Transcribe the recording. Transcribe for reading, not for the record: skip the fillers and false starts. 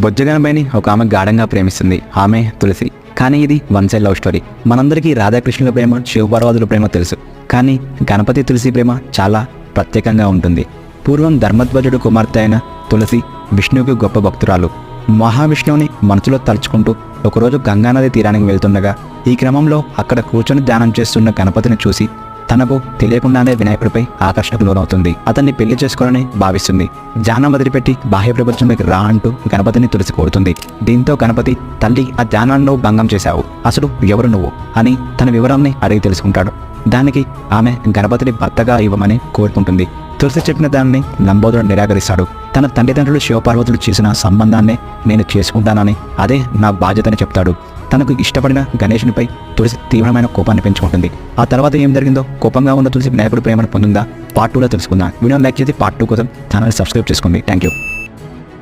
బొజ్జగనపైని ఒక ఆమె గాఢంగా ప్రేమిస్తుంది. ఆమె తులసి. కానీ ఇది వన్ సైడ్ లవ్ స్టోరీ. మనందరికీ రాధాకృష్ణుల ప్రేమ, శివపార్వతుల ప్రేమ తెలుసు. కానీ గణపతి తులసి ప్రేమ చాలా ప్రత్యేకంగా ఉంటుంది. పూర్వం ధర్మధ్వజుడు కుమార్తె అయిన తులసి విష్ణువుకి గొప్ప భక్తురాలు. మహావిష్ణువుని మనసులో తలుచుకుంటూ ఒకరోజు గంగానది తీరానికి వెళ్తుండగా ఈ క్రమంలో అక్కడ కూర్చొని ధ్యానం చేస్తున్న గణపతిని చూసి తనకు తెలియకుండానే వినాయకుడిపై ఆకర్షణకు లోనవుతుంది. అతన్ని పెళ్లి చేసుకోవాలని భావిస్తుంది. ధ్యానం వదిలిపెట్టి బాహ్య ప్రపంచంలోకి రా అంటూ గణపతిని తులసి కోరుతుంది. దీంతో గణపతి, తల్లి, ఆ ధ్యానాన్ని భంగం చేశావు, అసలు ఎవరు నువ్వు అని తన వివరాన్ని అడిగి తెలుసుకుంటాడు. దానికి ఆమె గణపతిని భర్తగా ఇవ్వమని కోరుకుంటుంది. తులసి చెప్పిన దాన్ని లంబోదరుడు నిరాకరిస్తాడు. తన తల్లిదండ్రులు శివపార్వతులు చేసిన సంబంధాన్ని నేను చేసుకుంటానని, అదే నా బాధ్యతని చెప్తాడు. తనకు ఇష్టపడిన గణేశునిపై తులసి తీవ్రమైన కోపాన్ని పెంచుకుంటుంది. ఆ తర్వాత ఏం జరిగిందో, కోపంగా ఉన్న తులసి వినాయకుడి ప్రేమను పొందిందా, పార్ట్ 2లో తెలుసుకుందాం. వీడియోని లైక్ చేసి పార్ట్ 2 కోసం ఛానల్ సబ్స్క్రైబ్ చేసుకోండి. Thank you.